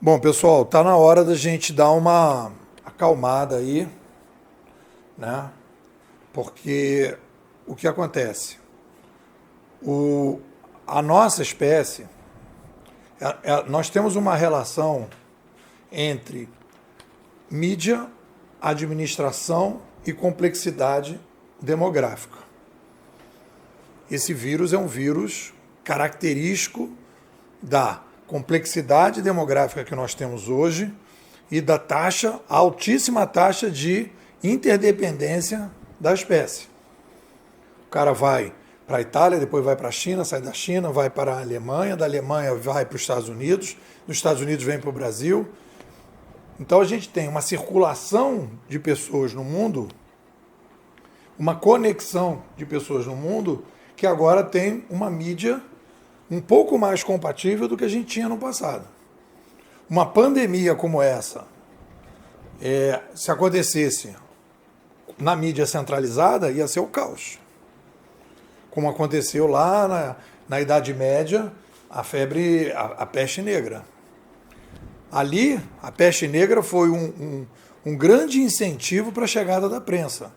Bom, pessoal, tá na hora da gente dar uma acalmada aí, né? Porque o que acontece? A nossa espécie, nós temos uma relação entre mídia, administração e complexidade demográfica. Esse vírus é um vírus característico da complexidade demográfica que nós temos hoje e da altíssima taxa de interdependência da espécie. O cara vai para a Itália, depois vai para a China, sai da China, vai para a Alemanha, da Alemanha vai para os Estados Unidos, dos Estados Unidos vem para o Brasil. Então a gente tem uma circulação de pessoas no mundo, uma conexão de pessoas no mundo, que agora tem uma mídia um pouco mais compatível do que a gente tinha no passado. Uma pandemia como essa, se acontecesse na mídia centralizada, ia ser o caos. Como aconteceu lá na Idade Média, a peste negra. Ali, a peste negra foi um grande incentivo para a chegada da prensa.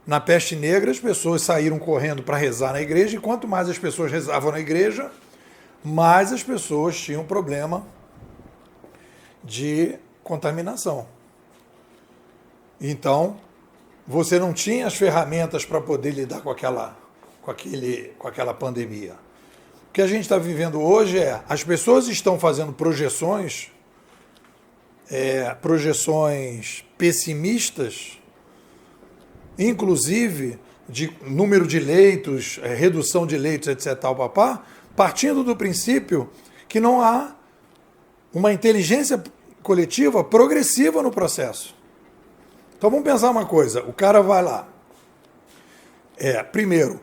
Na peste negra, as pessoas saíram correndo para rezar na igreja, e quanto mais as pessoas rezavam na igreja, mais as pessoas tinham problema de contaminação. Então, você não tinha as ferramentas para poder lidar com aquela pandemia. O que a gente está vivendo hoje as pessoas estão fazendo projeções pessimistas, inclusive de número de leitos, redução de leitos, etc., partindo do princípio que não há uma inteligência coletiva progressiva no processo. Então vamos pensar uma coisa, o cara vai lá, primeiro,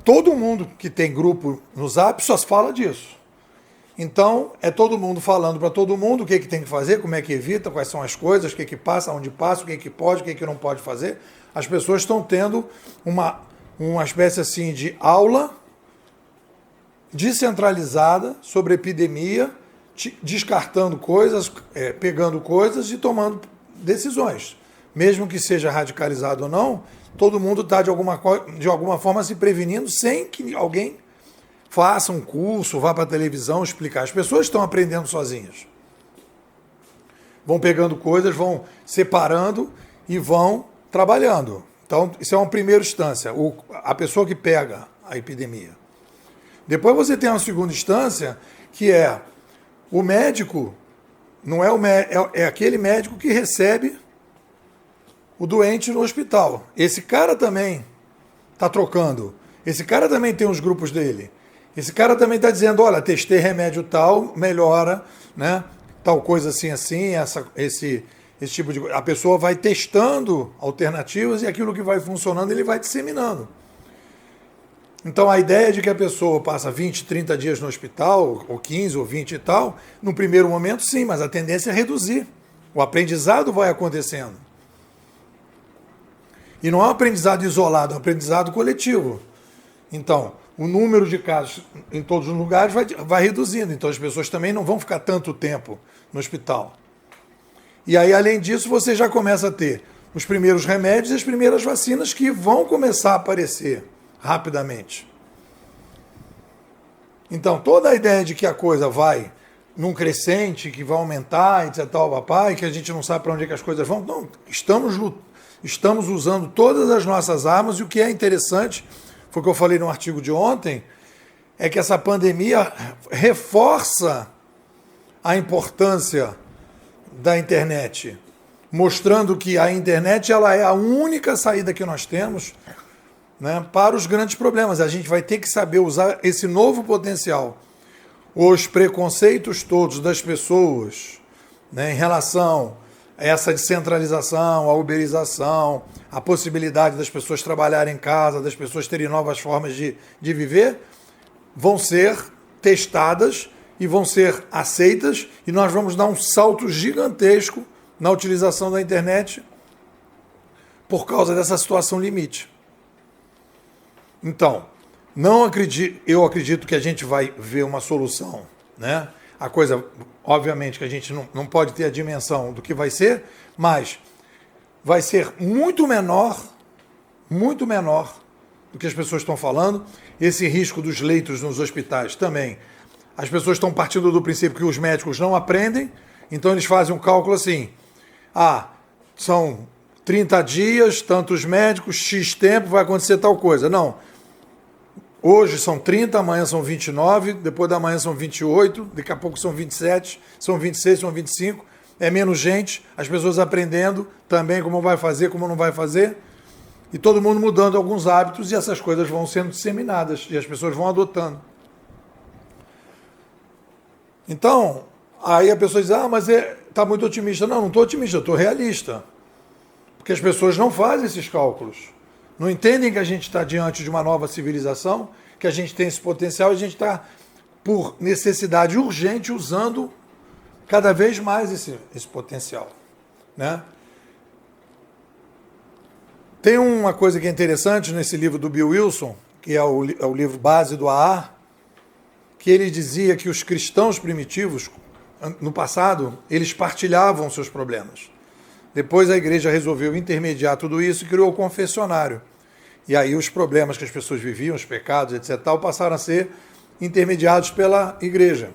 todo mundo que tem grupo no Zap só fala disso. Então, é todo mundo falando para todo mundo o que tem que fazer, como é que evita, quais são as coisas, o que passa, onde passa, o que pode, o que não pode fazer. As pessoas estão tendo uma espécie assim de aula descentralizada sobre epidemia, descartando coisas, pegando coisas e tomando decisões. Mesmo que seja radicalizado ou não, todo mundo está de alguma forma se prevenindo sem que alguém faça um curso, vá para a televisão explicar. As pessoas estão aprendendo sozinhas. Vão pegando coisas, vão separando e vão trabalhando. Então, isso é uma primeira instância, a pessoa que pega a epidemia. Depois você tem uma segunda instância, que é o médico, não é aquele médico que recebe o doente no hospital. Esse cara também está trocando. Esse cara também tem os grupos dele. Esse cara também está dizendo, olha, testei remédio tal, melhora, né? Tal coisa assim, esse tipo de coisa. A pessoa vai testando alternativas e aquilo que vai funcionando ele vai disseminando. Então a ideia de que a pessoa passa 20, 30 dias no hospital, ou 15, ou 20 e tal, no primeiro momento sim, mas a tendência é reduzir. O aprendizado vai acontecendo. E não é um aprendizado isolado, é um aprendizado coletivo. Então, o número de casos em todos os lugares vai reduzindo. Então as pessoas também não vão ficar tanto tempo no hospital. E aí, além disso, você já começa a ter os primeiros remédios e as primeiras vacinas que vão começar a aparecer rapidamente. Então, toda a ideia de que a coisa vai num crescente, que vai aumentar, etc., e que a gente não sabe para onde é que as coisas vão, não, estamos usando todas as nossas armas, e o que é interessante, foi o que eu falei no artigo de ontem, é que essa pandemia reforça a importância da internet, mostrando que a internet ela é a única saída que nós temos, né, para os grandes problemas. A gente vai ter que saber usar esse novo potencial. Os preconceitos todos das pessoas, né, em relação a essa descentralização, a uberização, a possibilidade das pessoas trabalharem em casa, das pessoas terem novas formas de viver, vão ser testadas e vão ser aceitas, e nós vamos dar um salto gigantesco na utilização da internet por causa dessa situação limite. Então, eu acredito que a gente vai ver uma solução, né? a coisa, obviamente, que a gente não pode ter a dimensão do que vai ser, mas vai ser muito menor do que as pessoas estão falando. Esse risco dos leitos nos hospitais também. As pessoas estão partindo do princípio que os médicos não aprendem, então eles fazem um cálculo assim, são 30 dias, tantos médicos, X tempo, vai acontecer tal coisa. Não. Hoje são 30, amanhã são 29, depois da manhã são 28, daqui a pouco são 27, são 26, são 25. É menos gente, as pessoas aprendendo também como vai fazer, como não vai fazer. E todo mundo mudando alguns hábitos e essas coisas vão sendo disseminadas e as pessoas vão adotando. Então, aí a pessoa diz, mas está muito otimista. Não estou otimista, eu estou realista. Porque as pessoas não fazem esses cálculos. Não entendem que a gente está diante de uma nova civilização, que a gente tem esse potencial e a gente está, por necessidade urgente, usando cada vez mais esse potencial. Né? Tem uma coisa que é interessante nesse livro do Bill Wilson, que é o livro base do AA, que ele dizia que os cristãos primitivos, no passado, eles partilhavam seus problemas. Depois a igreja resolveu intermediar tudo isso e criou o confessionário. E aí os problemas que as pessoas viviam, os pecados, etc., passaram a ser intermediados pela igreja.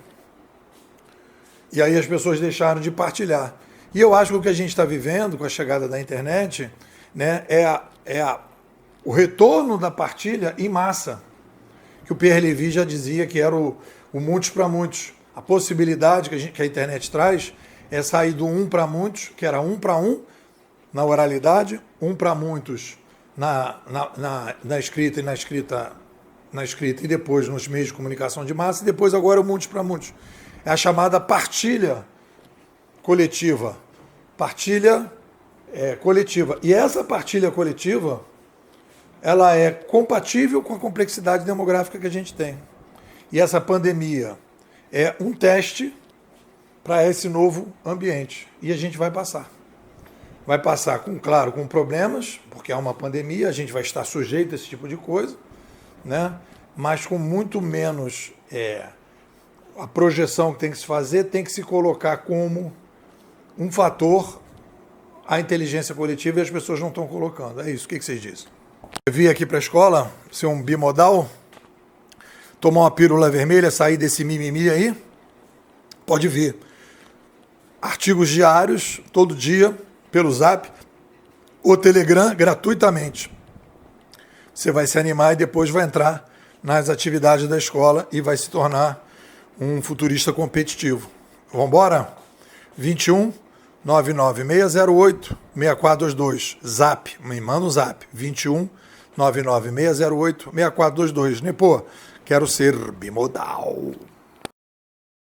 E aí as pessoas deixaram de partilhar. E eu acho que o que a gente está vivendo com a chegada da internet, né, o retorno da partilha em massa, que o Pierre Levy já dizia que era o muitos para muitos. A possibilidade que a internet traz é sair do um para muitos, que era 1 para 1 na oralidade, 1 para muitos na escrita e depois nos meios de comunicação de massa, e depois agora o muitos para muitos. É a chamada partilha coletiva. Partilha coletiva. E essa partilha coletiva, ela é compatível com a complexidade demográfica que a gente tem. E essa pandemia é um teste para esse novo ambiente. E a gente vai passar. Vai passar, claro, com problemas, porque é uma pandemia, a gente vai estar sujeito a esse tipo de coisa, né? Mas com muito menos a projeção que tem que se fazer, tem que se colocar como um fator a inteligência coletiva e as pessoas não estão colocando. É isso, o que vocês dizem? Eu vim aqui para a escola, ser um bimodal, tomar uma pílula vermelha, sair desse mimimi aí, pode vir. Artigos diários, todo dia, pelo Zap, ou Telegram, gratuitamente. Você vai se animar e depois vai entrar nas atividades da escola e vai se tornar um futurista competitivo. Vamos embora? 21 99608 6422. Zap, me manda um Zap. 21 99608 6422. Nepô, quero ser bimodal.